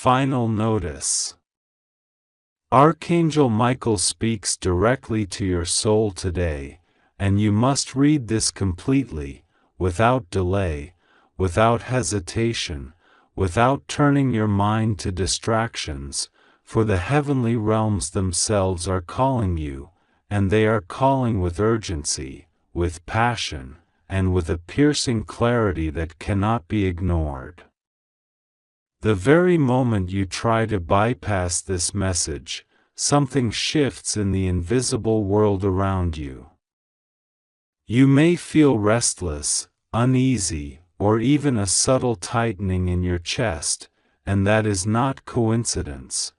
Final notice. Archangel Michael speaks directly to your soul today, and you must read this completely, without delay, without hesitation, without turning your mind to distractions, for the heavenly realms themselves are calling you, and they are calling with urgency, with passion, and with a piercing clarity that cannot be ignored. The very moment you try to bypass this message, something shifts in the invisible world around you. You may feel restless, uneasy, or even a subtle tightening in your chest, and that is not coincidence.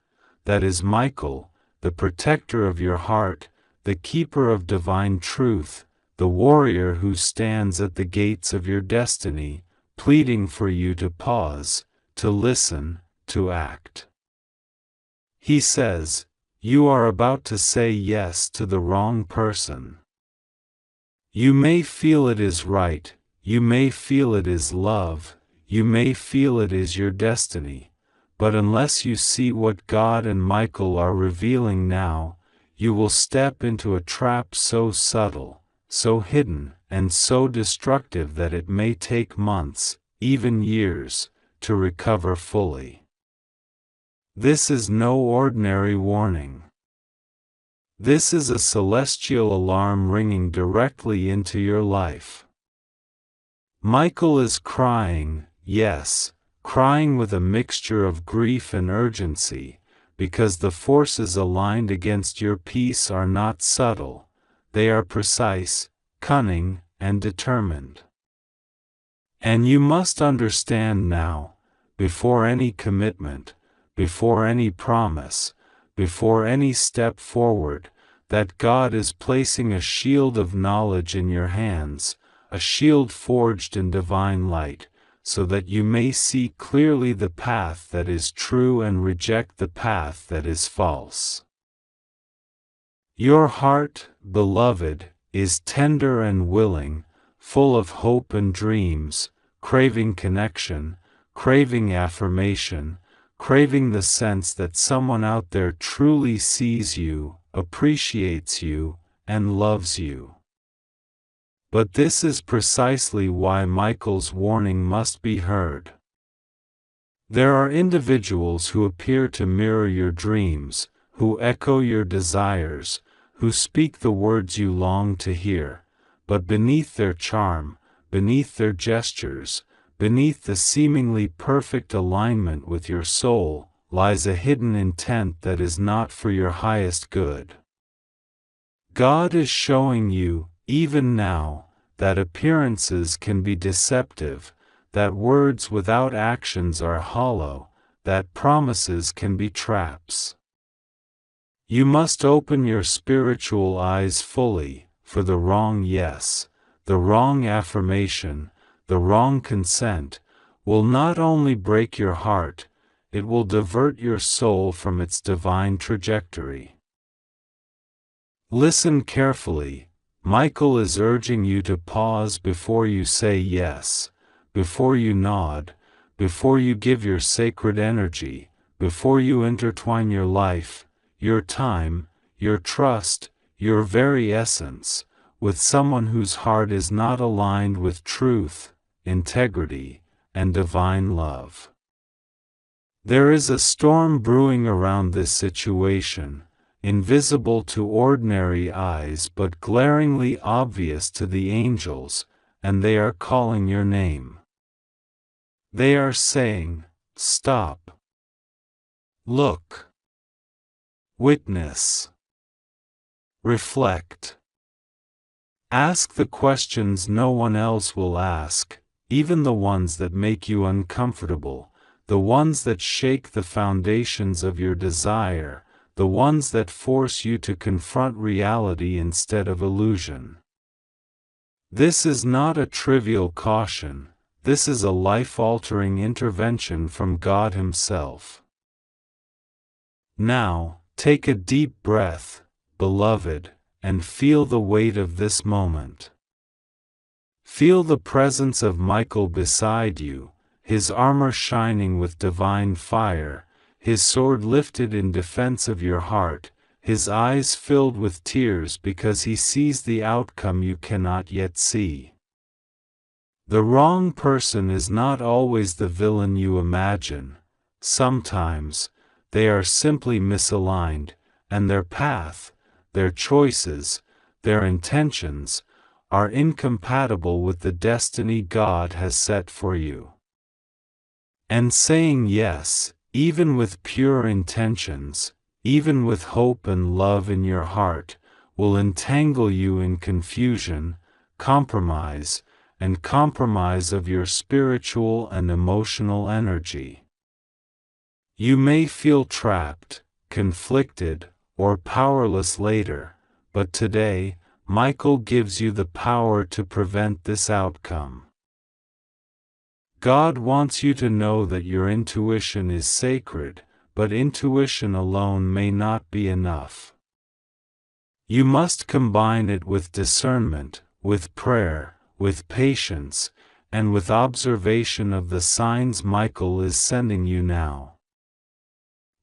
That is Michael, the protector of your heart, the keeper of divine truth, the warrior who stands at the gates of your destiny, pleading for you to pause, to listen, to act. He says, you are about to say yes to the wrong person. You may feel it is right, you may feel it is love, you may feel it is your destiny, but unless you see what God and Michael are revealing now, you will step into a trap so subtle, so hidden, and so destructive that it may take months, even years, to recover fully. This is no ordinary warning. This is a celestial alarm ringing directly into your life. Michael is crying, yes, crying with a mixture of grief and urgency, because the forces aligned against your peace are not subtle, they are precise, cunning, and determined. And you must understand now, before any commitment, before any promise, before any step forward, that God is placing a shield of knowledge in your hands, a shield forged in divine light, so that you may see clearly the path that is true and reject the path that is false. Your heart, beloved, is tender and willing, full of hope and dreams, craving connection, craving affirmation, craving the sense that someone out there truly sees you, appreciates you, and loves you. But this is precisely why Michael's warning must be heard. There are individuals who appear to mirror your dreams, who echo your desires, who speak the words you long to hear, but beneath their charm, beneath their gestures, beneath the seemingly perfect alignment with your soul, lies a hidden intent that is not for your highest good. God is showing you, even now, that appearances can be deceptive, that words without actions are hollow, that promises can be traps. You must open your spiritual eyes fully, for the wrong yes, the wrong affirmation, the wrong consent, will not only break your heart, it will divert your soul from its divine trajectory. Listen carefully. Michael is urging you to pause before you say yes, before you nod, before you give your sacred energy, before you intertwine your life, your time, your trust, your very essence, with someone whose heart is not aligned with truth, integrity, and divine love. There is a storm brewing around this situation, invisible to ordinary eyes but glaringly obvious to the angels, and they are calling your name. They are saying, stop. Look. Witness. Reflect. Ask the questions no one else will ask, even the ones that make you uncomfortable, the ones that shake the foundations of your desire, the ones that force you to confront reality instead of illusion. This is not a trivial caution, this is a life-altering intervention from God Himself. Now, take a deep breath, beloved, and feel the weight of this moment. Feel the presence of Michael beside you, his armor shining with divine fire, his sword lifted in defense of your heart, his eyes filled with tears because he sees the outcome you cannot yet see. The wrong person is not always the villain you imagine. Sometimes, they are simply misaligned, and their path, their choices, their intentions, are incompatible with the destiny God has set for you. And saying yes, even with pure intentions, even with hope and love in your heart, will entangle you in confusion, compromise of your spiritual and emotional energy. You may feel trapped, conflicted, or powerless later, but today, Michael gives you the power to prevent this outcome. God wants you to know that your intuition is sacred, but intuition alone may not be enough. You must combine it with discernment, with prayer, with patience, and with observation of the signs Michael is sending you now.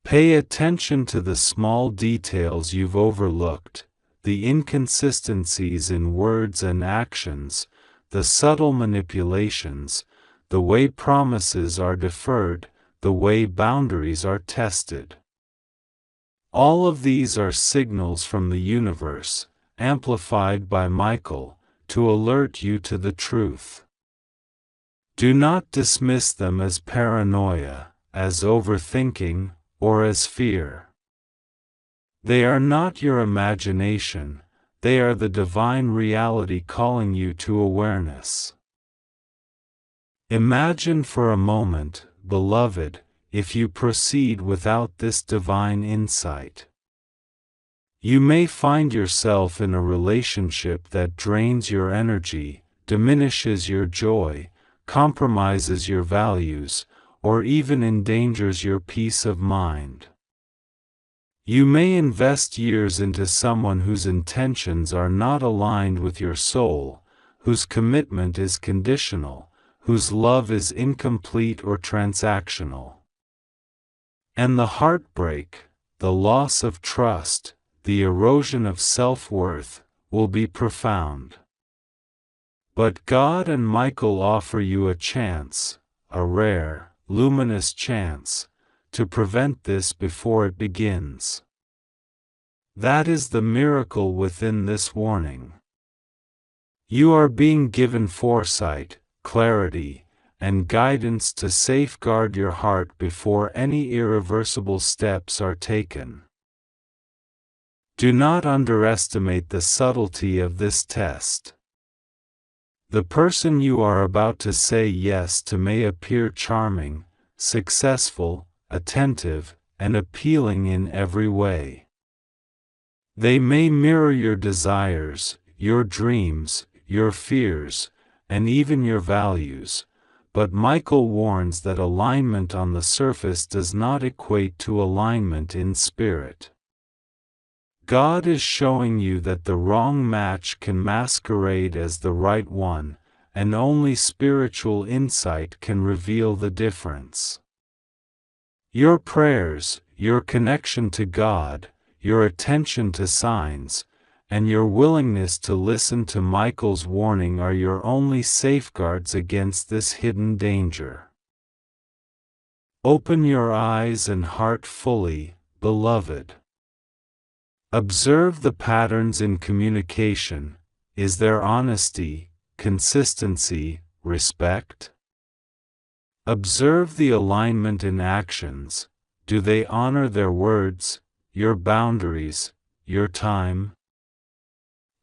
Pay attention to the small details you've overlooked, the inconsistencies in words and actions, the subtle manipulations, the way promises are deferred, the way boundaries are tested. All of these are signals from the universe, amplified by Michael, to alert you to the truth. Do not dismiss them as paranoia, as overthinking, or as fear. They are not your imagination, they are the divine reality calling you to awareness. Imagine for a moment, beloved, if you proceed without this divine insight. You may find yourself in a relationship that drains your energy, diminishes your joy, compromises your values, or even endangers your peace of mind. You may invest years into someone whose intentions are not aligned with your soul, whose commitment is conditional, whose love is incomplete or transactional. And the heartbreak, the loss of trust, the erosion of self-worth, will be profound. But God and Michael offer you a chance, a rare, luminous chance, to prevent this before it begins. That is the miracle within this warning. You are being given foresight, clarity, and guidance to safeguard your heart before any irreversible steps are taken. Do not underestimate the subtlety of this test. The person you are about to say yes to may appear charming, successful, attentive, and appealing in every way. They may mirror your desires, your dreams, your fears, and even your values, but Michael warns that alignment on the surface does not equate to alignment in spirit. God is showing you that the wrong match can masquerade as the right one, and only spiritual insight can reveal the difference. Your prayers, your connection to God, your attention to signs, and your willingness to listen to Michael's warning are your only safeguards against this hidden danger. Open your eyes and heart fully, beloved. Observe the patterns in communication. Is there honesty, consistency, respect? Observe the alignment in actions. Do they honor their words, your boundaries, your time?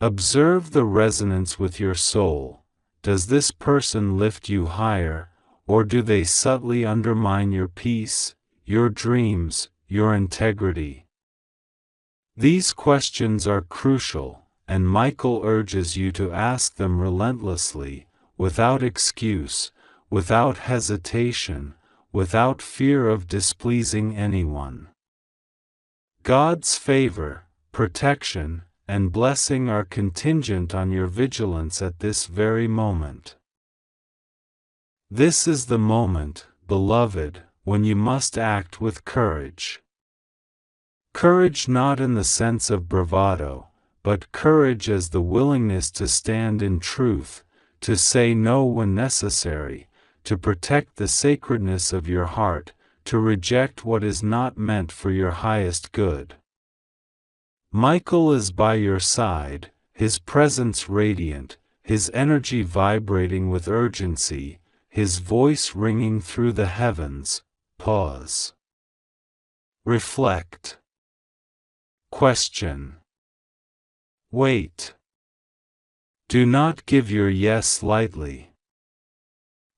Observe the resonance with your soul. Does this person lift you higher, or do they subtly undermine your peace, your dreams, your integrity? These questions are crucial, and Michael urges you to ask them relentlessly, without excuse, without hesitation, without fear of displeasing anyone. God's favor, protection, and blessing are contingent on your vigilance at this very moment. This is the moment, beloved, when you must act with courage. Courage not in the sense of bravado, but courage as the willingness to stand in truth, to say no when necessary, to protect the sacredness of your heart, to reject what is not meant for your highest good. Michael is by your side, his presence radiant, his energy vibrating with urgency, his voice ringing through the heavens. Pause. Reflect. Question. Wait. Do not give your yes lightly.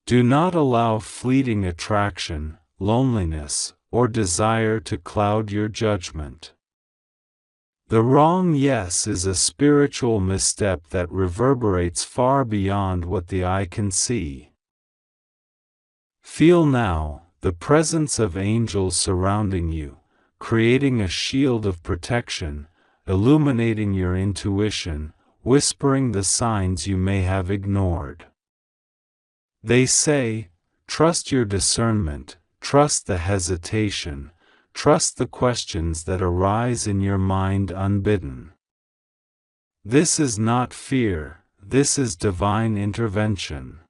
Do not allow fleeting attraction, loneliness, or desire to cloud your judgment. The wrong yes is a spiritual misstep that reverberates far beyond what the eye can see. Feel now the presence of angels surrounding you, creating a shield of protection, illuminating your intuition, whispering the signs you may have ignored. They say, trust your discernment, trust the hesitation, trust the questions that arise in your mind unbidden. This is not fear, this is divine intervention.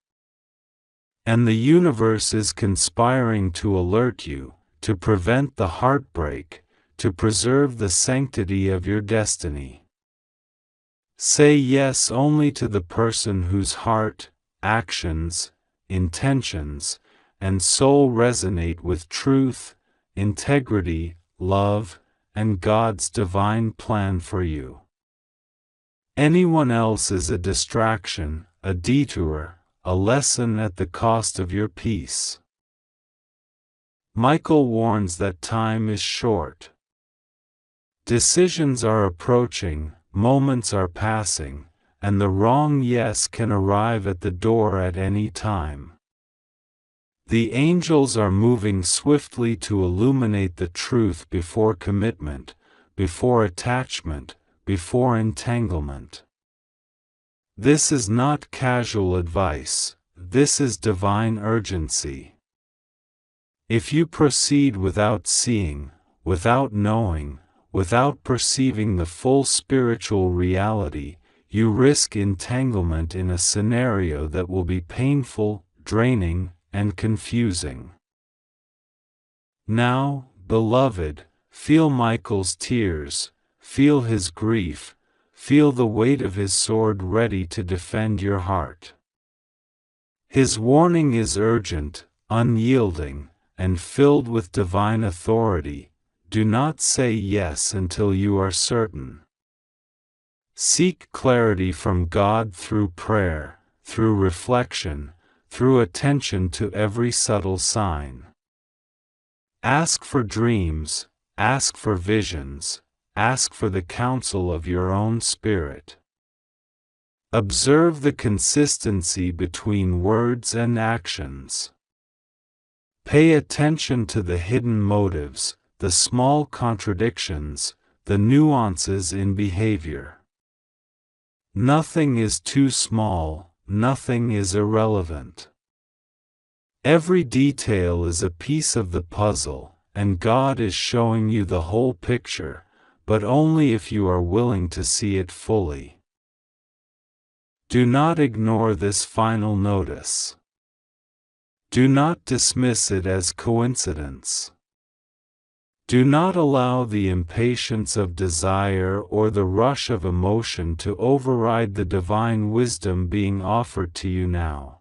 And the universe is conspiring to alert you, to prevent the heartbreak, to preserve the sanctity of your destiny. Say yes only to the person whose heart, actions, intentions, and soul resonate with truth, integrity, love, and God's divine plan for you. Anyone else is a distraction, a detour, a lesson at the cost of your peace. Michael warns that time is short. Decisions are approaching, moments are passing, and the wrong yes can arrive at the door at any time. The angels are moving swiftly to illuminate the truth before commitment, before attachment, before entanglement. This is not casual advice, this is divine urgency. If you proceed without seeing, without knowing, without perceiving the full spiritual reality, you risk entanglement in a scenario that will be painful, draining, and confusing. Now, beloved, feel Michael's tears, feel his grief, feel the weight of his sword ready to defend your heart. His warning is urgent, unyielding, and filled with divine authority. Do not say yes until you are certain. Seek clarity from God through prayer, through reflection, through attention to every subtle sign. Ask for dreams, ask for visions, ask for the counsel of your own spirit. Observe the consistency between words and actions. Pay attention to the hidden motives, the small contradictions, the nuances in behavior. Nothing is too small, nothing is irrelevant. Every detail is a piece of the puzzle, and God is showing you the whole picture, but only if you are willing to see it fully. Do not ignore this final notice. Do not dismiss it as coincidence. Do not allow the impatience of desire or the rush of emotion to override the divine wisdom being offered to you now.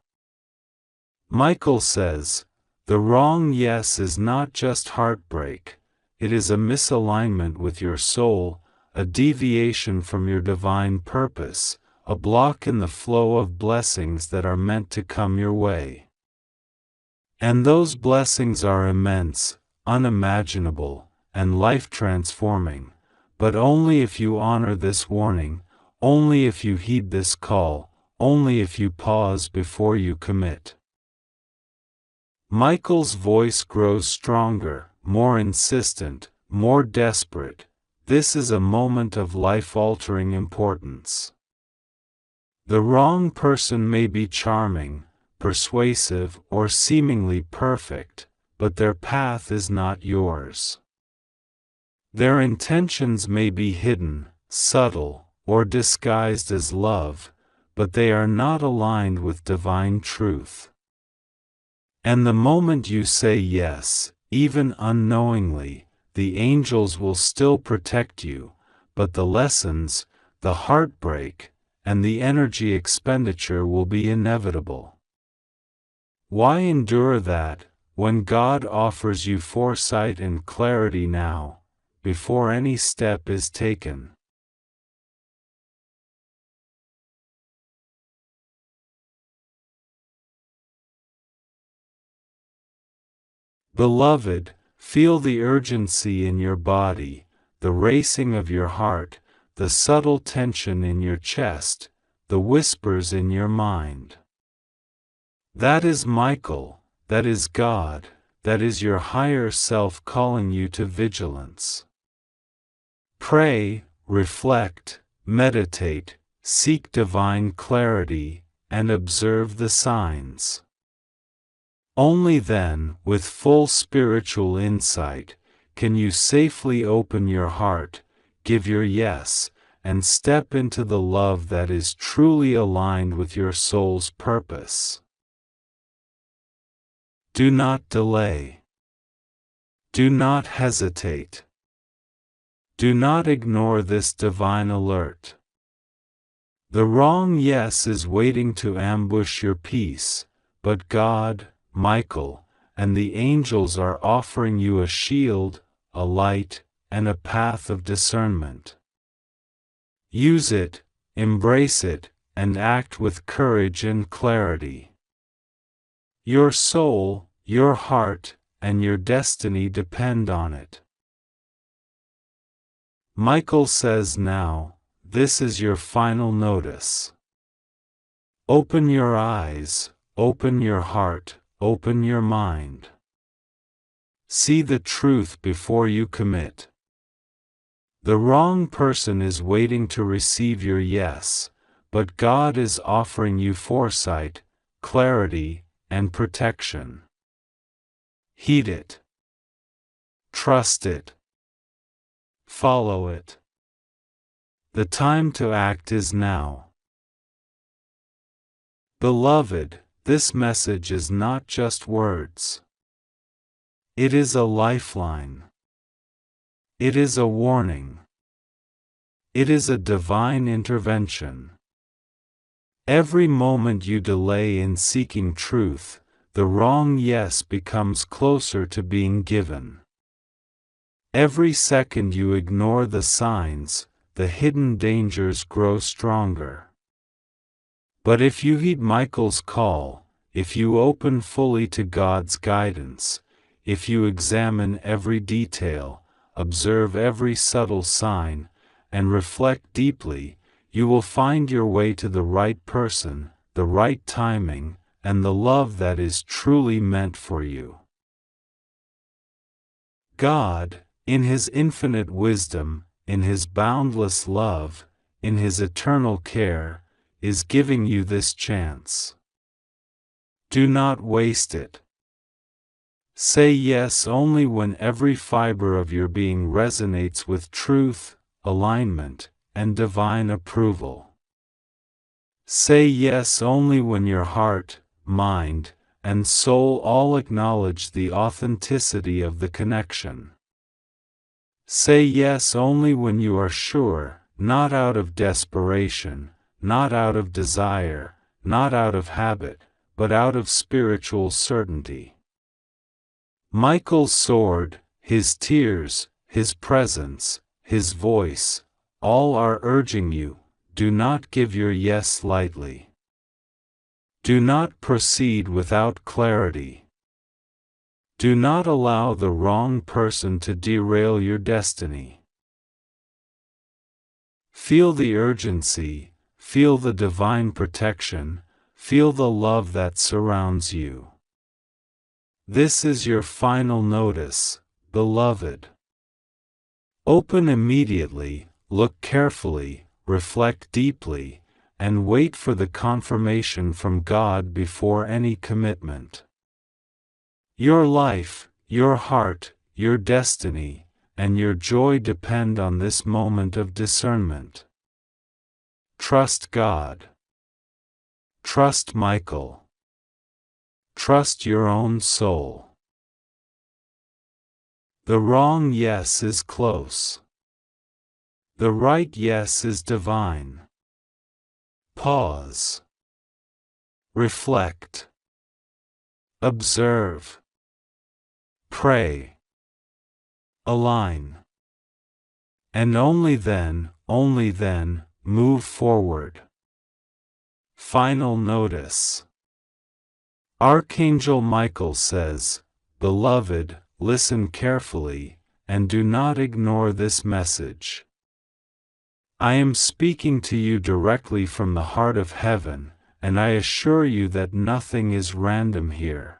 Michael says, the wrong yes is not just heartbreak, it is a misalignment with your soul, a deviation from your divine purpose, a block in the flow of blessings that are meant to come your way. And those blessings are immense, unimaginable, and life-transforming, but only if you honor this warning, only if you heed this call, only if you pause before you commit. Michael's voice grows stronger, more insistent, more desperate. This is a moment of life-altering importance. The wrong person may be charming, persuasive, or seemingly perfect, but their path is not yours. Their intentions may be hidden, subtle, or disguised as love, but they are not aligned with divine truth. And the moment you say yes, even unknowingly, the angels will still protect you, but the lessons, the heartbreak, and the energy expenditure will be inevitable. Why endure that, when God offers you foresight and clarity now, before any step is taken? Beloved, feel the urgency in your body, the racing of your heart, the subtle tension in your chest, the whispers in your mind. That is Michael, that is God, that is your higher self calling you to vigilance. Pray, reflect, meditate, seek divine clarity, and observe the signs. Only then, with full spiritual insight, can you safely open your heart, give your yes, and step into the love that is truly aligned with your soul's purpose. Do not delay. Do not hesitate. Do not ignore this divine alert. The wrong yes is waiting to ambush your peace, but God, Michael, and the angels are offering you a shield, a light, and a path of discernment. Use it, embrace it, and act with courage and clarity. Your soul, your heart, and your destiny depend on it. Michael says now, this is your final notice. Open your eyes, open your heart, open your mind. See the truth before you commit. The wrong person is waiting to receive your yes, but God is offering you foresight, clarity, and protection. Heed it. Trust it. Follow it. The time to act is now. Beloved, this message is not just words. It is a lifeline. It is a warning. It is a divine intervention. Every moment you delay in seeking truth, the wrong yes becomes closer to being given. Every second you ignore the signs, the hidden dangers grow stronger. But if you heed Michael's call, if you open fully to God's guidance, if you examine every detail, observe every subtle sign, and reflect deeply, you will find your way to the right person, the right timing, and the love that is truly meant for you. God, in His infinite wisdom, in His boundless love, in His eternal care, is giving you this chance. Do not waste it. Say yes only when every fiber of your being resonates with truth, alignment, and divine approval. Say yes only when your heart, mind, and soul all acknowledge the authenticity of the connection. Say yes only when you are sure, not out of desperation, not out of desire, not out of habit, but out of spiritual certainty. Michael's sword, his tears, his presence, his voice, all are urging you, do not give your yes lightly. Do not proceed without clarity. Do not allow the wrong person to derail your destiny. Feel the urgency, feel the divine protection, feel the love that surrounds you. This is your final notice, beloved. Open immediately, look carefully, reflect deeply, and wait for the confirmation from God before any commitment. Your life, Your heart, your destiny, and your joy depend on this moment of discernment. Trust God. Trust Michael. Trust your own soul. The wrong yes is close. The right yes is divine. Pause. Reflect. Observe. Pray. Align. And only then, move forward. Final notice. Archangel Michael says, "Beloved, listen carefully, and do not ignore this message. I am speaking to you directly from the heart of heaven, and I assure you that nothing is random here.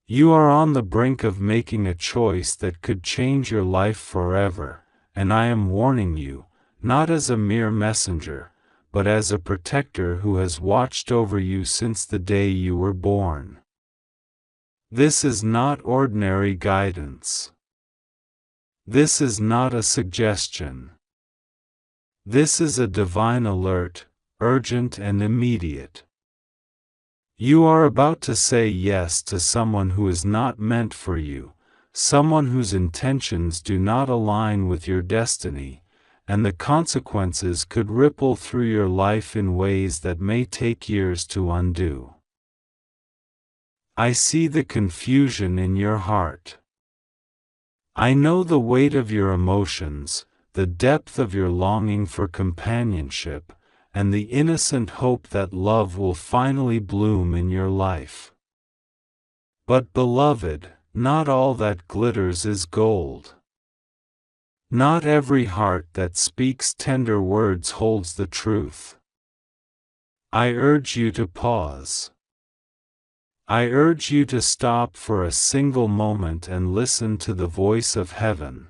You are on the brink of making a choice that could change your life forever, and I am warning you, not as a mere messenger, but as a protector who has watched over you since the day you were born. This is not ordinary guidance. This is not a suggestion. This is a divine alert, urgent and immediate. You are about to say yes to someone who is not meant for you, someone whose intentions do not align with your destiny, and the consequences could ripple through your life in ways that may take years to undo. I see the confusion in your heart. I know the weight of your emotions, the depth of your longing for companionship, and the innocent hope that love will finally bloom in your life. But beloved, not all that glitters is gold. Not every heart that speaks tender words holds the truth. I urge you to pause. I urge you to stop for a single moment and listen to the voice of heaven.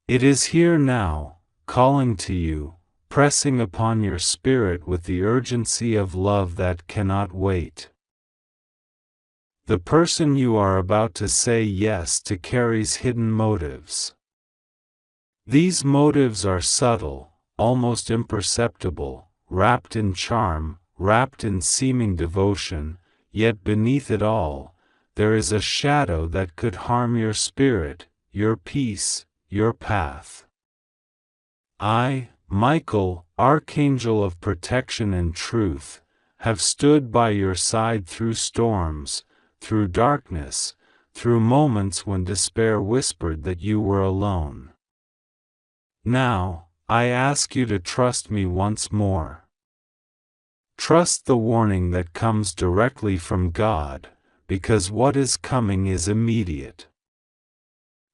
It is here now, calling to you, pressing upon your spirit with the urgency of love that cannot wait. The person you are about to say yes to carries hidden motives. These motives are subtle, almost imperceptible, wrapped in charm, wrapped in seeming devotion, yet beneath it all, there is a shadow that could harm your spirit, your peace, your path. I, Michael, Archangel of protection and truth, have stood by your side through storms, through darkness, through moments when despair whispered that you were alone. Now, I ask you to trust me once more. Trust the warning that comes directly from God, because what is coming is immediate.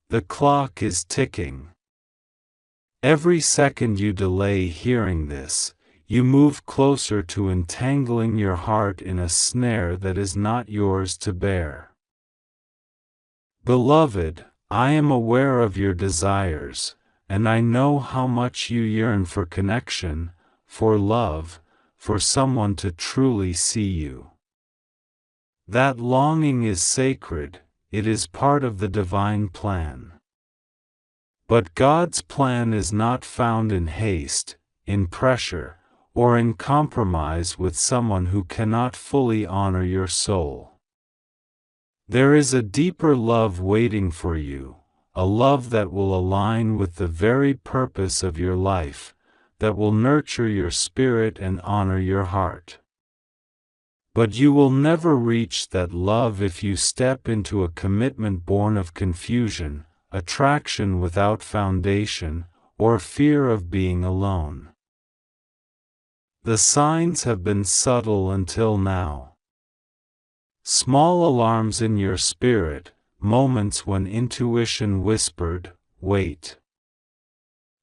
The clock is ticking. Every second you delay hearing this, you move closer to entangling your heart in a snare that is not yours to bear. Beloved, I am aware of your desires, and I know how much you yearn for connection, for love, for someone to truly see you. That longing is sacred, it is part of the divine plan. But God's plan is not found in haste, in pressure, or in compromise with someone who cannot fully honor your soul. There is a deeper love waiting for you, a love that will align with the very purpose of your life, that will nurture your spirit and honor your heart. But you will never reach that love if you step into a commitment born of confusion, attraction without foundation, or fear of being alone. The signs have been subtle until now. Small alarms in your spirit, moments when intuition whispered, "Wait.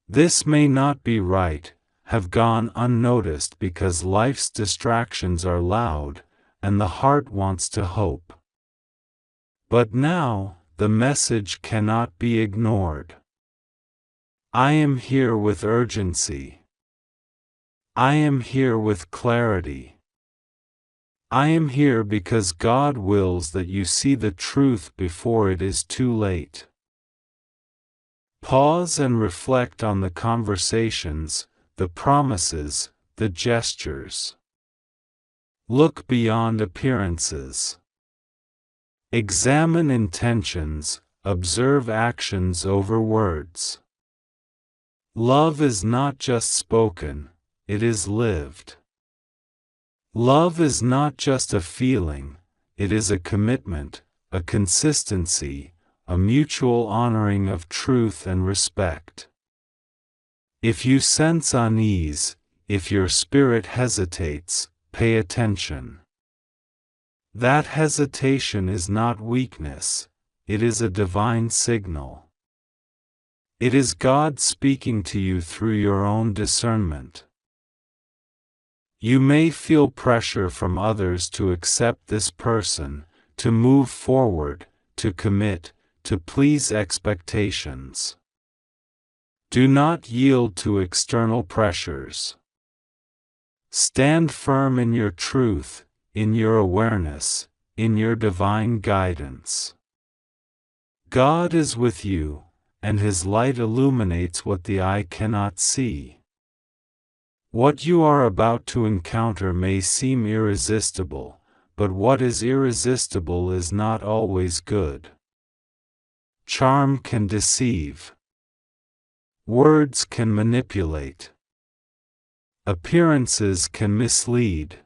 This may not be right," have gone unnoticed because life's distractions are loud, and the heart wants to hope. But now, the message cannot be ignored. I am here with urgency. I am here with clarity. I am here because God wills that you see the truth before it is too late. Pause and reflect on the conversations, the promises, the gestures. Look beyond appearances. Examine intentions, observe actions over words. Love is not just spoken, it is lived. Love is not just a feeling, it is a commitment, a consistency, a mutual honoring of truth and respect. If you sense unease, if your spirit hesitates, pay attention. That hesitation is not weakness, it is a divine signal. It is God speaking to you through your own discernment. You may feel pressure from others to accept this person, to move forward, to commit, to please expectations. Do not yield to external pressures. Stand firm in your truth, in your awareness, in your divine guidance. God is with you, and His light illuminates what the eye cannot see. What you are about to encounter may seem irresistible, but what is irresistible is not always good. Charm can deceive. Words can manipulate. Appearances can mislead.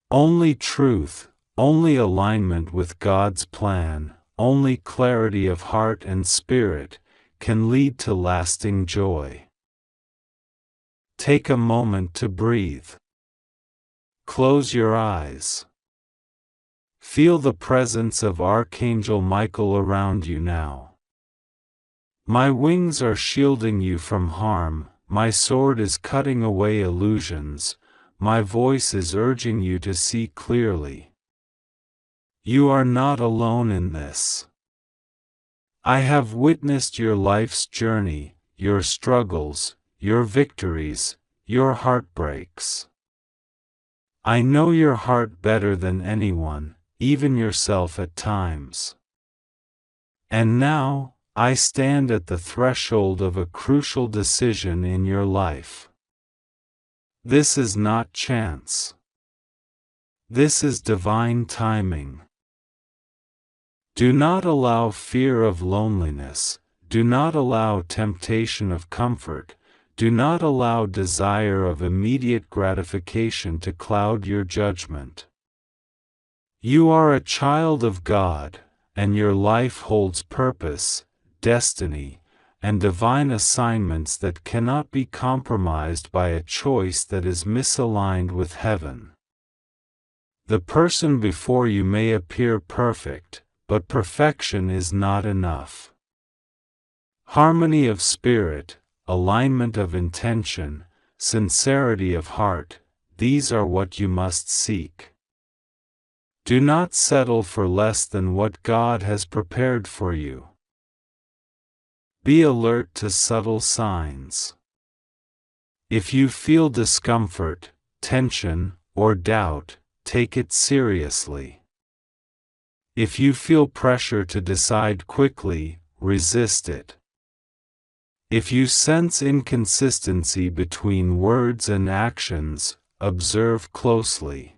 Only truth, only alignment with God's plan, only clarity of heart and spirit, can lead to lasting joy. Take a moment to breathe. Close your eyes. Feel the presence of Archangel Michael around you now. My wings are shielding you from harm, my sword is cutting away illusions, my voice is urging you to see clearly. You are not alone in this. I have witnessed your life's journey, your struggles, your victories, your heartbreaks. I know your heart better than anyone, even yourself at times. And now, I stand at the threshold of a crucial decision in your life. This is not chance. This is divine timing. Do not allow fear of loneliness, do not allow temptation of comfort, do not allow desire of immediate gratification to cloud your judgment. You are a child of God, and your life holds purpose, destiny, and divine assignments that cannot be compromised by a choice that is misaligned with heaven. The person before you may appear perfect, but perfection is not enough. Harmony of spirit, alignment of intention, sincerity of heart, these are what you must seek. Do not settle for less than what God has prepared for you. Be alert to subtle signs. If you feel discomfort, tension, or doubt, take it seriously. If you feel pressure to decide quickly, resist it. If you sense inconsistency between words and actions, observe closely.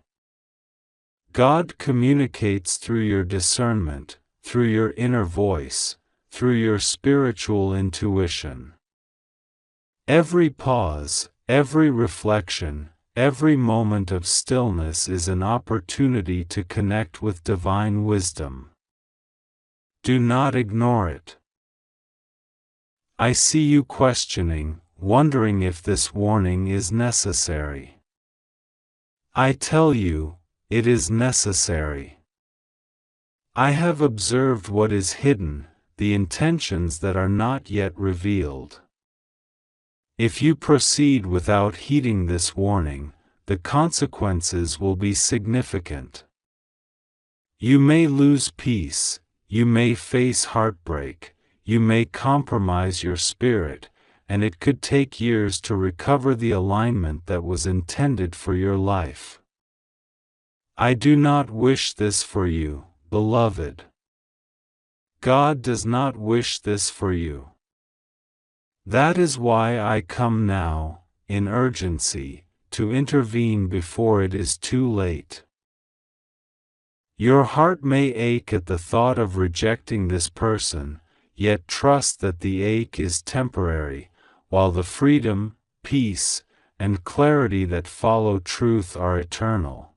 God communicates through your discernment, through your inner voice, through your spiritual intuition. Every pause, every reflection, every moment of stillness is an opportunity to connect with divine wisdom. Do not ignore it. I see you questioning, wondering if this warning is necessary. I tell you, it is necessary. I have observed what is hidden, the intentions that are not yet revealed. If you proceed without heeding this warning, the consequences will be significant. You may lose peace, you may face heartbreak, you may compromise your spirit, and it could take years to recover the alignment that was intended for your life. I do not wish this for you, beloved. God does not wish this for you. That is why I come now, in urgency, to intervene before it is too late. Your heart may ache at the thought of rejecting this person, yet trust that the ache is temporary, while the freedom, peace, and clarity that follow truth are eternal.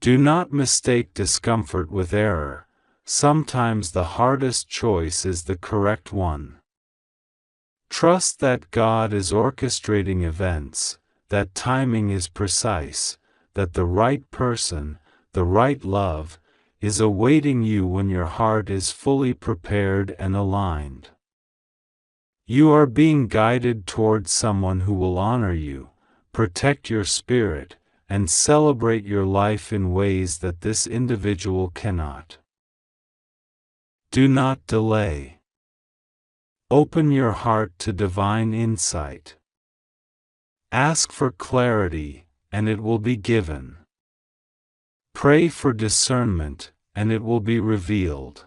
Do not mistake discomfort with error. Sometimes the hardest choice is the correct one. Trust that God is orchestrating events, that timing is precise, that the right person, the right love, is awaiting you when your heart is fully prepared and aligned. You are being guided towards someone who will honor you, protect your spirit, and celebrate your life in ways that this individual cannot. Do not delay. Open your heart to divine insight. Ask for clarity, and it will be given. Pray for discernment, and it will be revealed.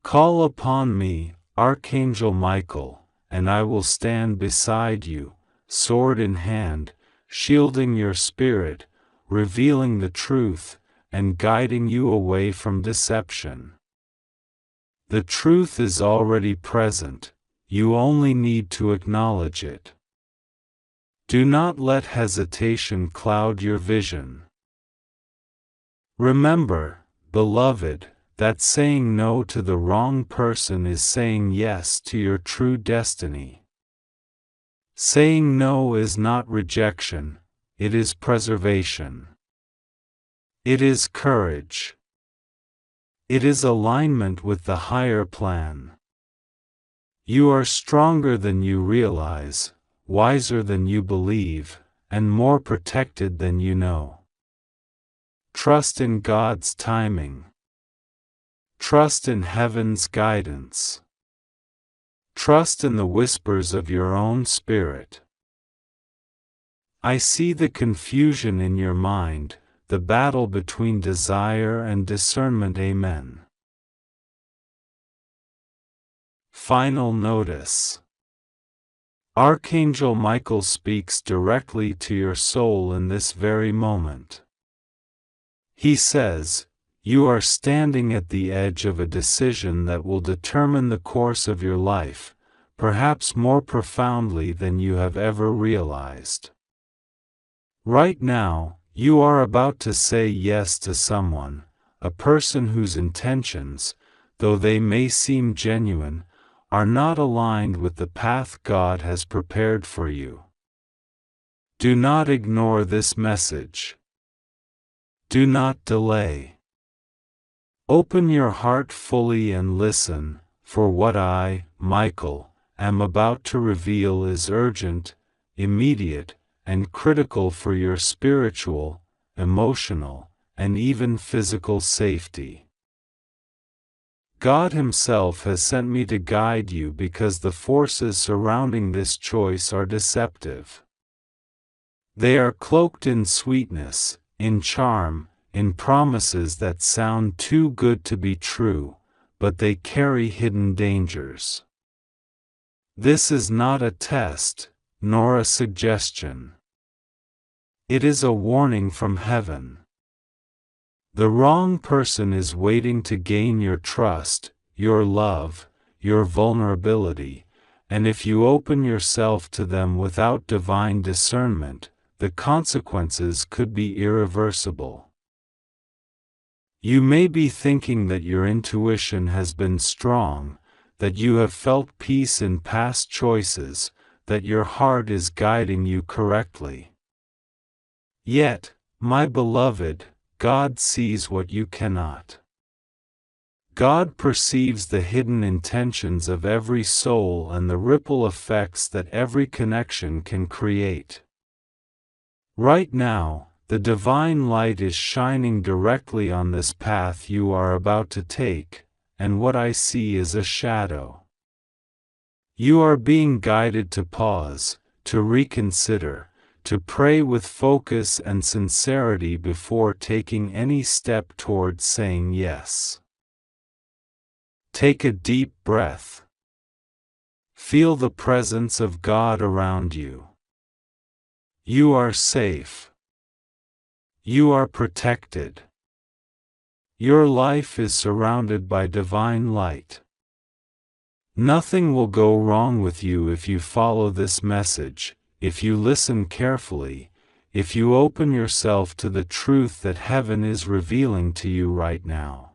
Call upon me, Archangel Michael, and I will stand beside you, sword in hand, shielding your spirit, revealing the truth, and guiding you away from deception. The truth is already present, you only need to acknowledge it. Do not let hesitation cloud your vision. Remember, beloved, that saying no to the wrong person is saying yes to your true destiny. Saying no is not rejection, it is preservation. It is courage. It is alignment with the higher plan. You are stronger than you realize, wiser than you believe, and more protected than you know. Trust in God's timing. Trust in heaven's guidance. Trust in the whispers of your own spirit. I see the confusion in your mind, the battle between desire and discernment. Amen. Final notice. Archangel Michael speaks directly to your soul in this very moment. He says, you are standing at the edge of a decision that will determine the course of your life, perhaps more profoundly than you have ever realized. Right now, you are about to say yes to someone, a person whose intentions, though they may seem genuine, are not aligned with the path God has prepared for you. Do not ignore this message. Do not delay. Open your heart fully and listen, for what I, Michael, am about to reveal is urgent, immediate, and critical for your spiritual, emotional, and even physical safety. God Himself has sent me to guide you because the forces surrounding this choice are deceptive. They are cloaked in sweetness, in charm, in promises that sound too good to be true, but they carry hidden dangers. This is not a test, nor a suggestion. It is a warning from heaven. The wrong person is waiting to gain your trust, your love, your vulnerability, and if you open yourself to them without divine discernment, the consequences could be irreversible. You may be thinking that your intuition has been strong, that you have felt peace in past choices, that your heart is guiding you correctly. Yet, my beloved, God sees what you cannot. God perceives the hidden intentions of every soul and the ripple effects that every connection can create. Right now, the divine light is shining directly on this path you are about to take, and what I see is a shadow. You are being guided to pause, to reconsider, to pray with focus and sincerity before taking any step towards saying yes. Take a deep breath. Feel the presence of God around you. You are safe. You are protected. Your life is surrounded by divine light. Nothing will go wrong with you if you follow this message, if you listen carefully, if you open yourself to the truth that heaven is revealing to you right now.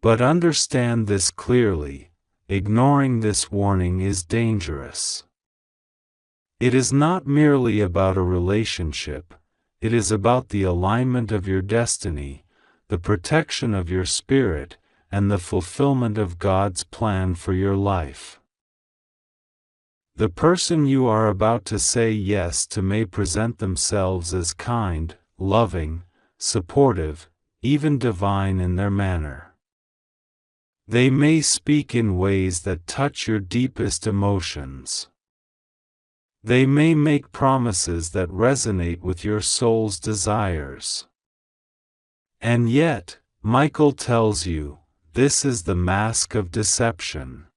But understand this clearly: ignoring this warning is dangerous. It is not merely about a relationship, it is about the alignment of your destiny, the protection of your spirit, and the fulfillment of God's plan for your life. The person you are about to say yes to may present themselves as kind, loving, supportive, even divine in their manner. They may speak in ways that touch your deepest emotions. They may make promises that resonate with your soul's desires. And yet, Michael tells you, this is the mask of deception.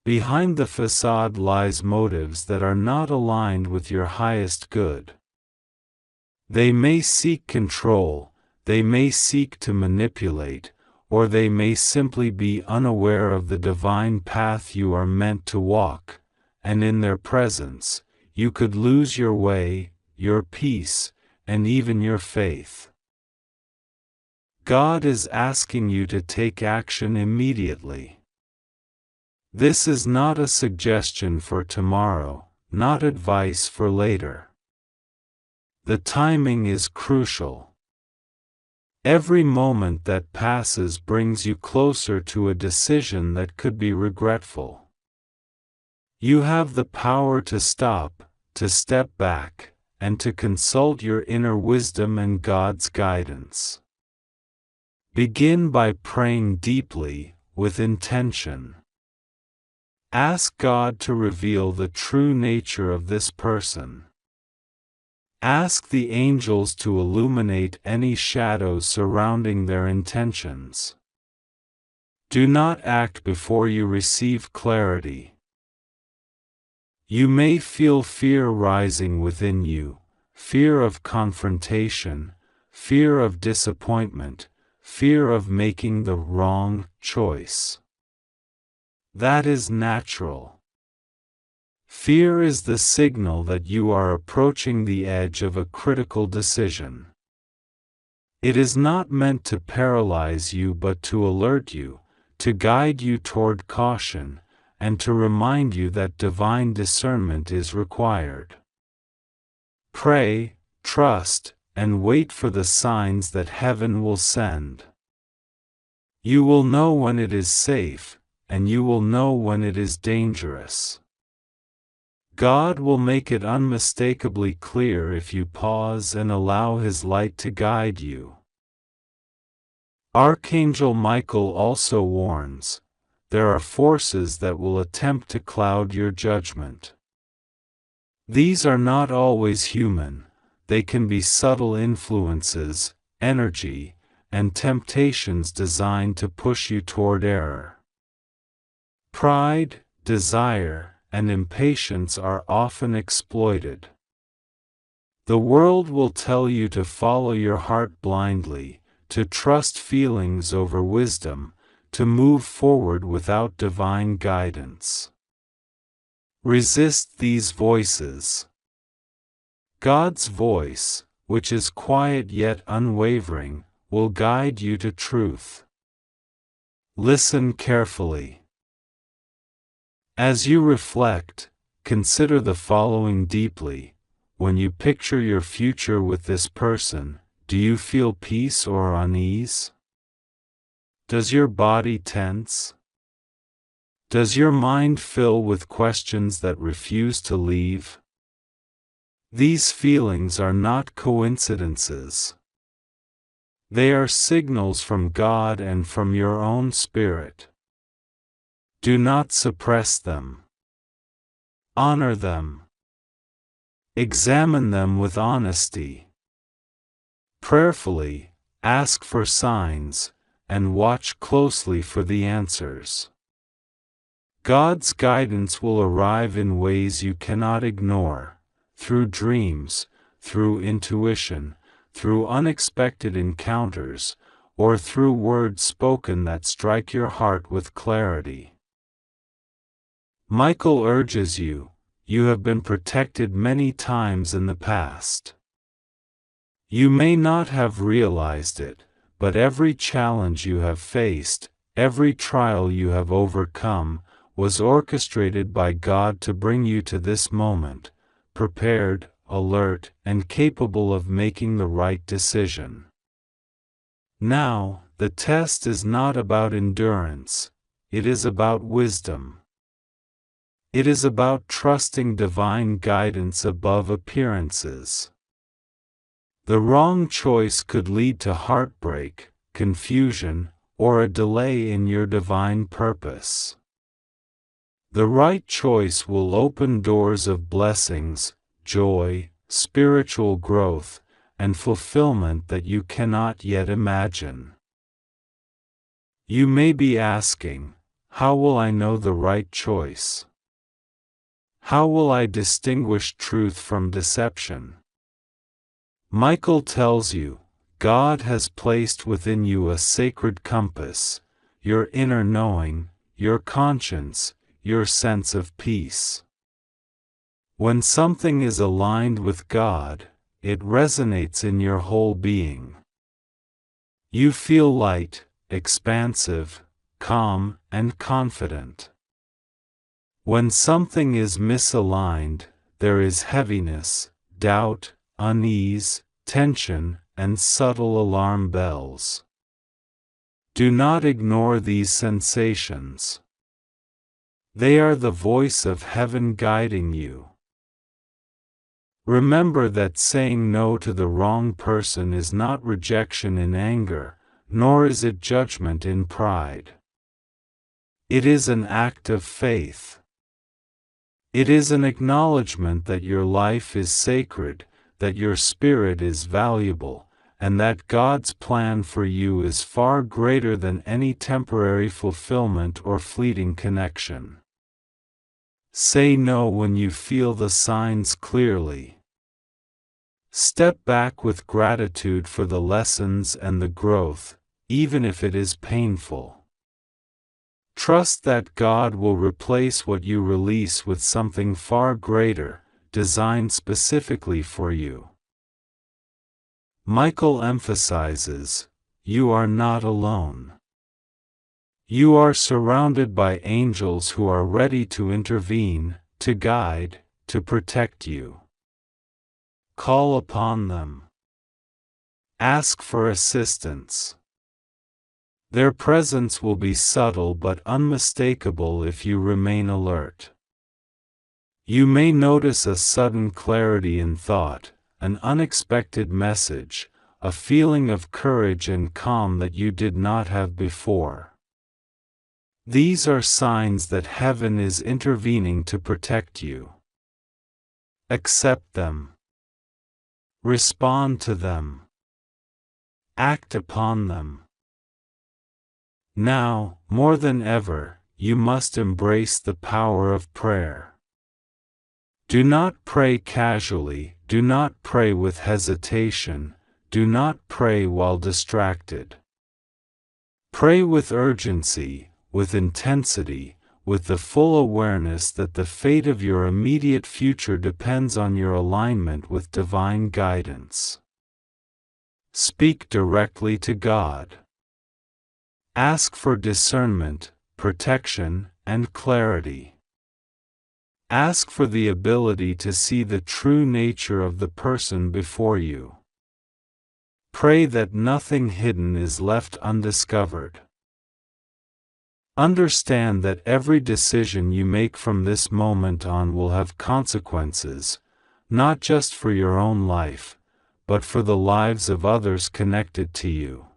Behind the facade lies motives that are not aligned with your highest good. They may seek control, they may seek to manipulate, or they may simply be unaware of the divine path you are meant to walk, and in their presence, you could lose your way, your peace, and even your faith. God is asking you to take action immediately. This is not a suggestion for tomorrow, not advice for later. The timing is crucial. Every moment that passes brings you closer to a decision that could be regretful. You have the power to stop, to step back, and to consult your inner wisdom and God's guidance. Begin by praying deeply, with intention. Ask God to reveal the true nature of this person. Ask the angels to illuminate any shadows surrounding their intentions. Do not act before you receive clarity. You may feel fear rising within you, fear of confrontation, fear of disappointment, fear of making the wrong choice. That is natural. Fear is the signal that you are approaching the edge of a critical decision. It is not meant to paralyze you but to alert you, to guide you toward caution, and to remind you that divine discernment is required. Pray, trust, and wait for the signs that heaven will send. You will know when it is safe, and you will know when it is dangerous. God will make it unmistakably clear if you pause and allow His light to guide you. Archangel Michael also warns, there are forces that will attempt to cloud your judgment. These are not always human. They can be subtle influences, energy, and temptations designed to push you toward error. Pride, desire, and impatience are often exploited. The world will tell you to follow your heart blindly, to trust feelings over wisdom, to move forward without divine guidance. Resist these voices. God's voice, which is quiet yet unwavering, will guide you to truth. Listen carefully. As you reflect, consider the following deeply. When you picture your future with this person, do you feel peace or unease? Does your body tense? Does your mind fill with questions that refuse to leave? These feelings are not coincidences. They are signals from God and from your own spirit. Do not suppress them. Honor them. Examine them with honesty. Prayerfully, ask for signs, and watch closely for the answers. God's guidance will arrive in ways you cannot ignore, through dreams, through intuition, through unexpected encounters, or through words spoken that strike your heart with clarity. Michael urges you, you have been protected many times in the past. You may not have realized it, but every challenge you have faced, every trial you have overcome, was orchestrated by God to bring you to this moment, prepared, alert, and capable of making the right decision. Now, the test is not about endurance, it is about wisdom. It is about trusting divine guidance above appearances. The wrong choice could lead to heartbreak, confusion, or a delay in your divine purpose. The right choice will open doors of blessings, joy, spiritual growth, and fulfillment that you cannot yet imagine. You may be asking, how will I know the right choice? How will I distinguish truth from deception? Michael tells you, God has placed within you a sacred compass, your inner knowing, your conscience, your sense of peace. When something is aligned with God, it resonates in your whole being. You feel light, expansive, calm, and confident. When something is misaligned, there is heaviness, doubt, unease, tension, and subtle alarm bells. Do not ignore these sensations. They are the voice of heaven guiding you. Remember that saying no to the wrong person is not rejection in anger, nor is it judgment in pride. It is an act of faith. It is an acknowledgement that your life is sacred, that your spirit is valuable, and that God's plan for you is far greater than any temporary fulfillment or fleeting connection. Say no when you feel the signs clearly. Step back with gratitude for the lessons and the growth, even if it is painful. Trust that God will replace what you release with something far greater, designed specifically for you. Michael emphasizes, you are not alone. You are surrounded by angels who are ready to intervene, to guide, to protect you. Call upon them. Ask for assistance. Their presence will be subtle but unmistakable if you remain alert. You may notice a sudden clarity in thought, an unexpected message, a feeling of courage and calm that you did not have before. These are signs that heaven is intervening to protect you. Accept them. Respond to them. Act upon them. Now, more than ever, you must embrace the power of prayer. Do not pray casually, do not pray with hesitation, do not pray while distracted. Pray with urgency, with intensity, with the full awareness that the fate of your immediate future depends on your alignment with divine guidance. Speak directly to God. Ask for discernment, protection, and clarity. Ask for the ability to see the true nature of the person before you. Pray that nothing hidden is left undiscovered. Understand that every decision you make from this moment on will have consequences, not just for your own life, but for the lives of others connected to you.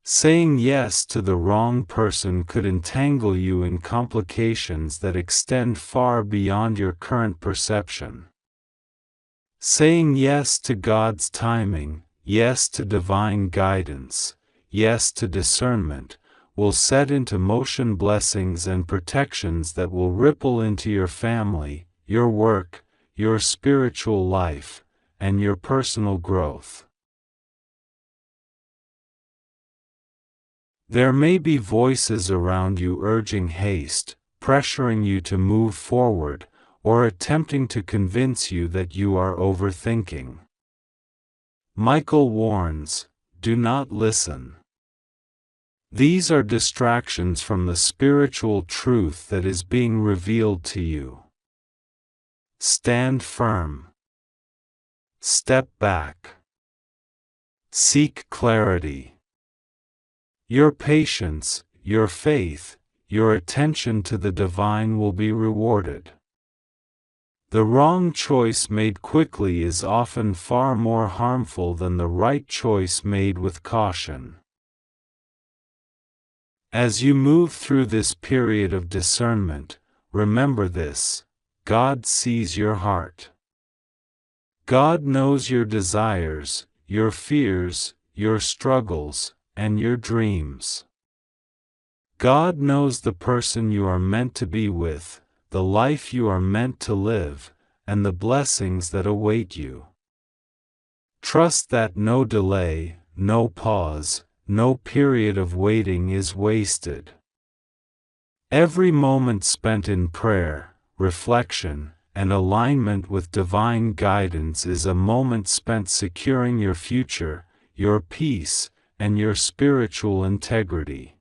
Saying yes to the wrong person could entangle you in complications that extend far beyond your current perception. Saying yes to God's timing, yes to divine guidance, yes to discernment, will set into motion blessings and protections that will ripple into your family, your work, your spiritual life, and your personal growth. There may be voices around you urging haste, pressuring you to move forward, or attempting to convince you that you are overthinking. Michael warns, do not listen. These are distractions from the spiritual truth that is being revealed to you. Stand firm. Step back. Seek clarity. Your patience, your faith, your attention to the divine will be rewarded. The wrong choice made quickly is often far more harmful than the right choice made with caution. As you move through this period of discernment, remember this: God sees your heart. God knows your desires, your fears, your struggles, and your dreams. God knows the person you are meant to be with, the life you are meant to live, and the blessings that await you. Trust that no delay, no pause, no period of waiting is wasted. Every moment spent in prayer, reflection, and alignment with divine guidance is a moment spent securing your future, your peace, and your spiritual integrity.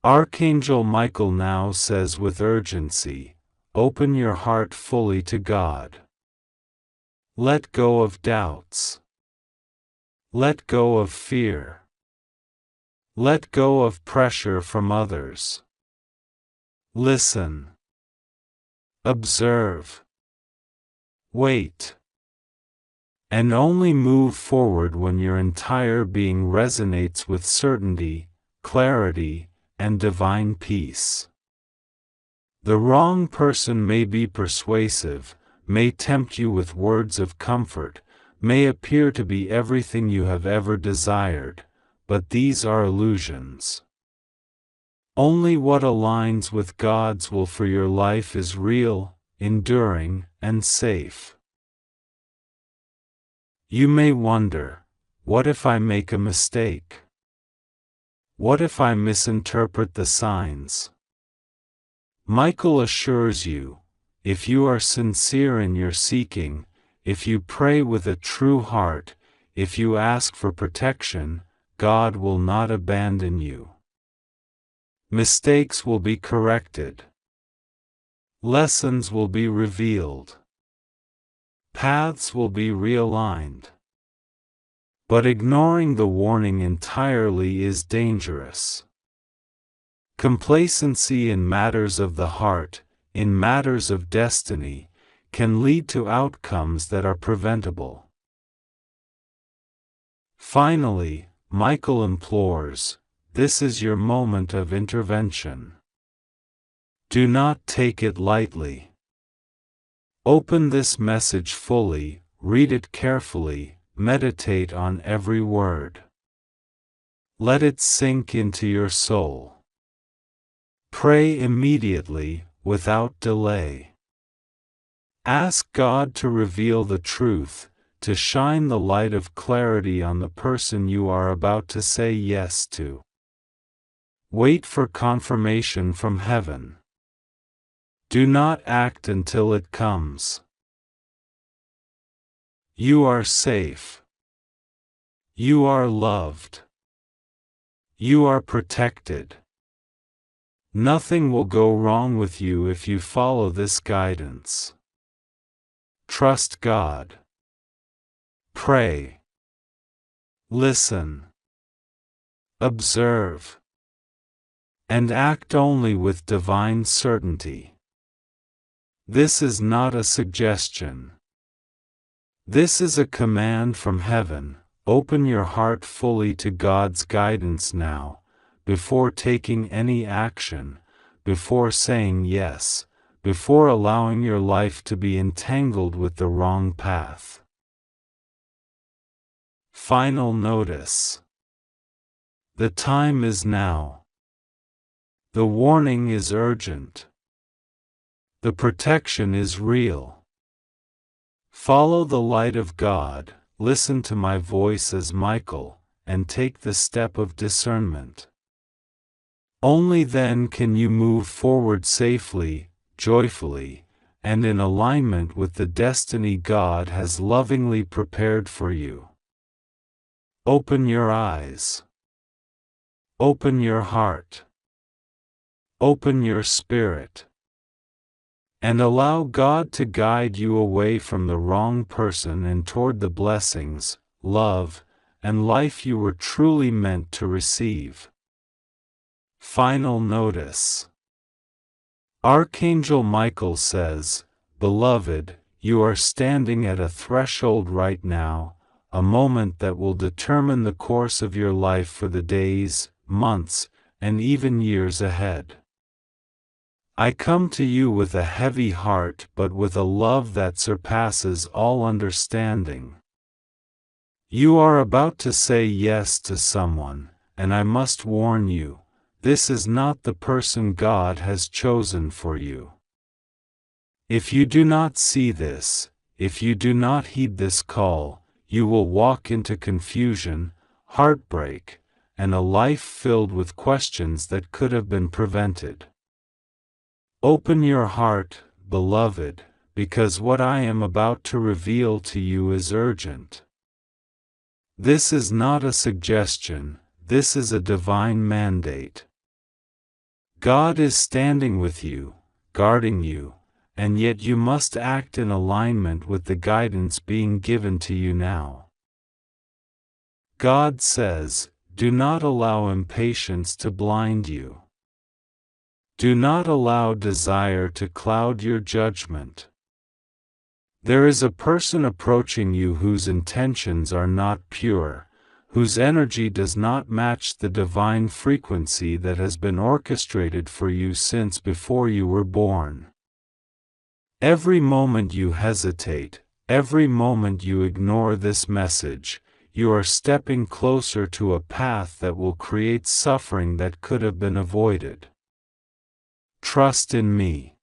Archangel Michael now says with urgency, open your heart fully to God. Let go of doubts. Let go of fear. Let go of pressure from others. Listen. Observe. Wait. And only move forward when your entire being resonates with certainty, clarity, and divine peace. The wrong person may be persuasive, may tempt you with words of comfort, may appear to be everything you have ever desired, but these are illusions. Only what aligns with God's will for your life is real, enduring, and safe. You may wonder, what if I make a mistake? What if I misinterpret the signs? Michael assures you, if you are sincere in your seeking, if you pray with a true heart, if you ask for protection, God will not abandon you. Mistakes will be corrected. Lessons will be revealed. Paths will be realigned. But ignoring the warning entirely is dangerous. Complacency in matters of the heart, in matters of destiny, can lead to outcomes that are preventable. Finally, Michael implores, this is your moment of intervention. Do not take it lightly. Open this message fully, read it carefully, meditate on every word. Let it sink into your soul. Pray immediately, without delay. Ask God to reveal the truth, to shine the light of clarity on the person you are about to say yes to. Wait for confirmation from heaven. Do not act until it comes. You are safe. You are loved. You are protected. Nothing will go wrong with you if you follow this guidance. Trust God. Pray. Listen. Observe. And act only with divine certainty. This is not a suggestion. This is a command from heaven. Open your heart fully to God's guidance now, before taking any action, before saying yes, before allowing your life to be entangled with the wrong path. Final notice. The time is now. The warning is urgent. The protection is real. Follow the light of God, listen to my voice as Michael, and take the step of discernment. Only then can you move forward safely, joyfully, and in alignment with the destiny God has lovingly prepared for you. Open your eyes. Open your heart. Open your spirit. And allow God to guide you away from the wrong person and toward the blessings, love, and life you were truly meant to receive. Final notice. Archangel Michael says, "Beloved, you are standing at a threshold right now, a moment that will determine the course of your life for the days, months, and even years ahead. I come to you with a heavy heart but with a love that surpasses all understanding. You are about to say yes to someone, and I must warn you, this is not the person God has chosen for you. If you do not see this, if you do not heed this call, you will walk into confusion, heartbreak, and a life filled with questions that could have been prevented. Open your heart, beloved, because what I am about to reveal to you is urgent. This is not a suggestion, this is a divine mandate. God is standing with you, guarding you, and yet you must act in alignment with the guidance being given to you now. God says, do not allow impatience to blind you. Do not allow desire to cloud your judgment. There is a person approaching you whose intentions are not pure, whose energy does not match the divine frequency that has been orchestrated for you since before you were born. Every moment you hesitate, every moment you ignore this message, you are stepping closer to a path that will create suffering that could have been avoided. Trust in me.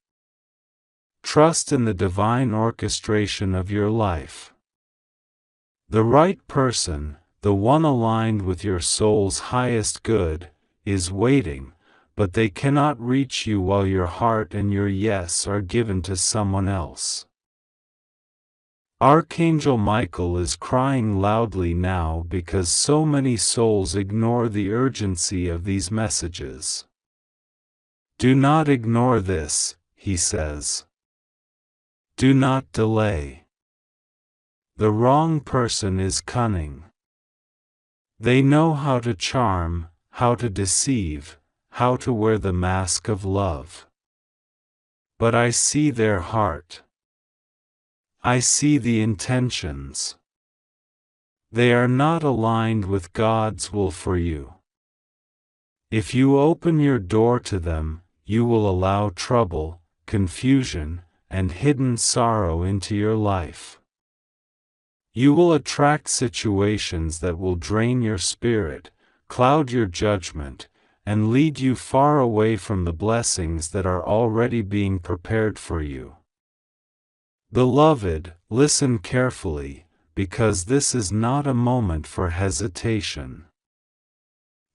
Trust in the divine orchestration of your life. The right person, the one aligned with your soul's highest good, is waiting, but they cannot reach you while your heart and your yes are given to someone else. Archangel Michael is crying loudly now because so many souls ignore the urgency of these messages. Do not ignore this, he says. Do not delay. The wrong person is cunning. They know how to charm, how to deceive, how to wear the mask of love. But I see their heart. I see the intentions. They are not aligned with God's will for you. If you open your door to them, you will allow trouble, confusion, and hidden sorrow into your life. You will attract situations that will drain your spirit, cloud your judgment, and lead you far away from the blessings that are already being prepared for you. Beloved, listen carefully, because this is not a moment for hesitation.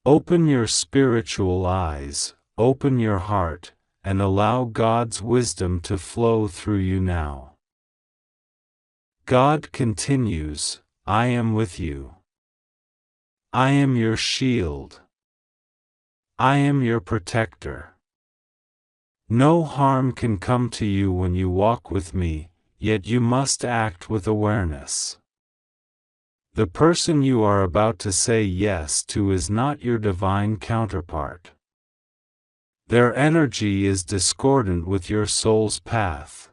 Open your spiritual eyes, open your heart, and allow God's wisdom to flow through you now. God continues, I am with you. I am your shield. I am your protector. No harm can come to you when you walk with me, yet you must act with awareness. The person you are about to say yes to is not your divine counterpart. Their energy is discordant with your soul's path.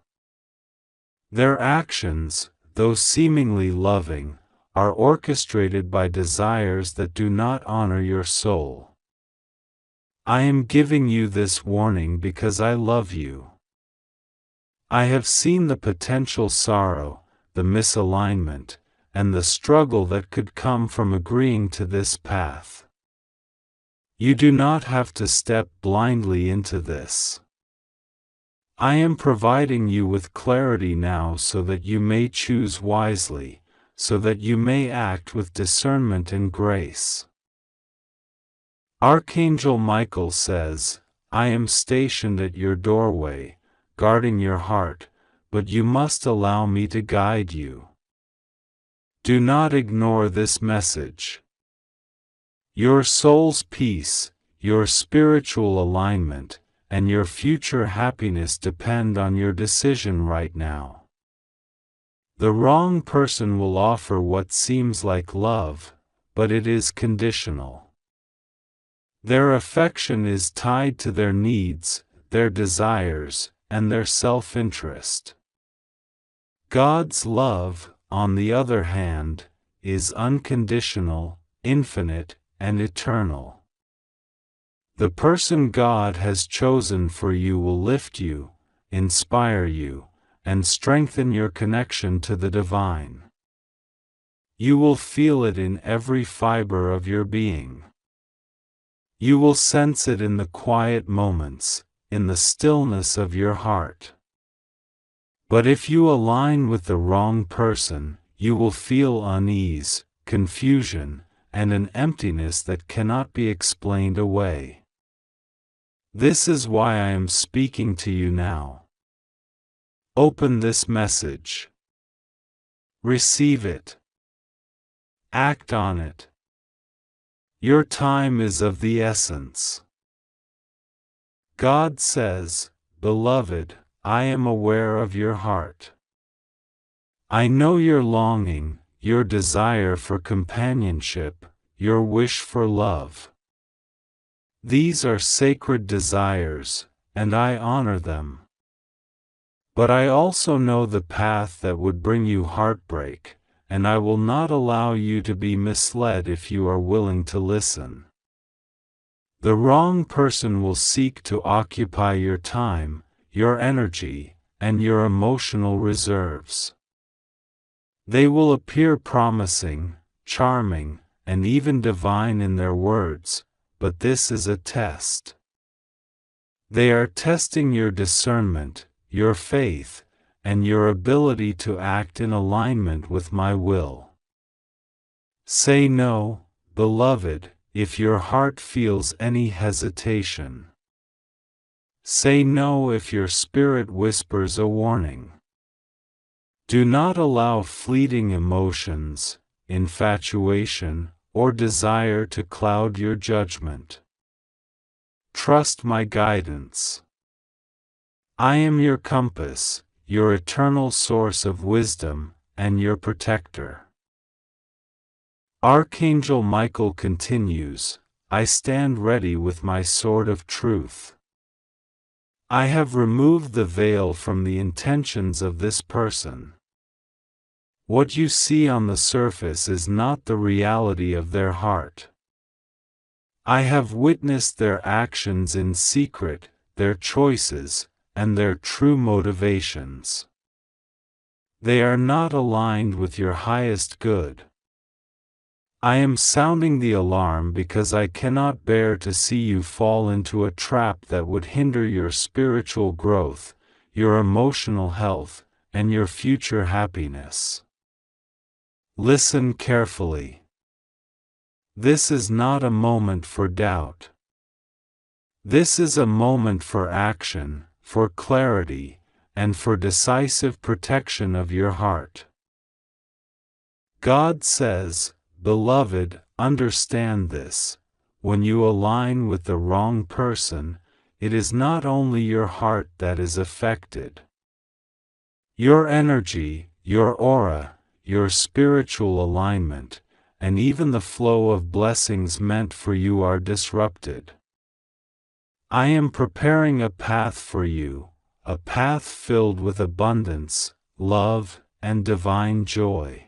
Their actions, though seemingly loving, are orchestrated by desires that do not honor your soul. I am giving you this warning because I love you. I have seen the potential sorrow, the misalignment, and the struggle that could come from agreeing to this path. You do not have to step blindly into this. I am providing you with clarity now so that you may choose wisely, so that you may act with discernment and grace. Archangel Michael says, I am stationed at your doorway, guarding your heart, but you must allow me to guide you. Do not ignore this message. Your soul's peace, your spiritual alignment, and your future happiness depend on your decision right now. The wrong person will offer what seems like love, but it is conditional. Their affection is tied to their needs, their desires, and their self-interest. God's love, on the other hand, is unconditional, infinite, and eternal. The person God has chosen for you will lift you, inspire you, and strengthen your connection to the divine. You will feel it in every fiber of your being. You will sense it in the quiet moments, in the stillness of your heart. But if you align with the wrong person, you will feel unease, confusion, and an emptiness that cannot be explained away. This is why I am speaking to you now. Open this message. Receive it. Act on it. Your time is of the essence. God says, Beloved, I am aware of your heart. I know your longing, your desire for companionship, your wish for love. These are sacred desires, and I honor them. But I also know the path that would bring you heartbreak, and I will not allow you to be misled if you are willing to listen. The wrong person will seek to occupy your time, your energy, and your emotional reserves. They will appear promising, charming, and even divine in their words, but this is a test. They are testing your discernment, your faith, and your ability to act in alignment with my will. Say no, beloved, if your heart feels any hesitation. Say no if your spirit whispers a warning. Do not allow fleeting emotions, infatuation, or desire to cloud your judgment. Trust my guidance. I am your compass, your eternal source of wisdom, and your protector. Archangel Michael continues, I stand ready with my sword of truth. I have removed the veil from the intentions of this person. What you see on the surface is not the reality of their heart. I have witnessed their actions in secret, their choices, and their true motivations. They are not aligned with your highest good. I am sounding the alarm because I cannot bear to see you fall into a trap that would hinder your spiritual growth, your emotional health, and your future happiness. Listen carefully. This is not a moment for doubt. This is a moment for action, for clarity, and for decisive protection of your heart. God says, Beloved, understand this. When you align with the wrong person, it is not only your heart that is affected. Your energy, your aura, your spiritual alignment, and even the flow of blessings meant for you are disrupted. I am preparing a path for you, a path filled with abundance, love, and divine joy.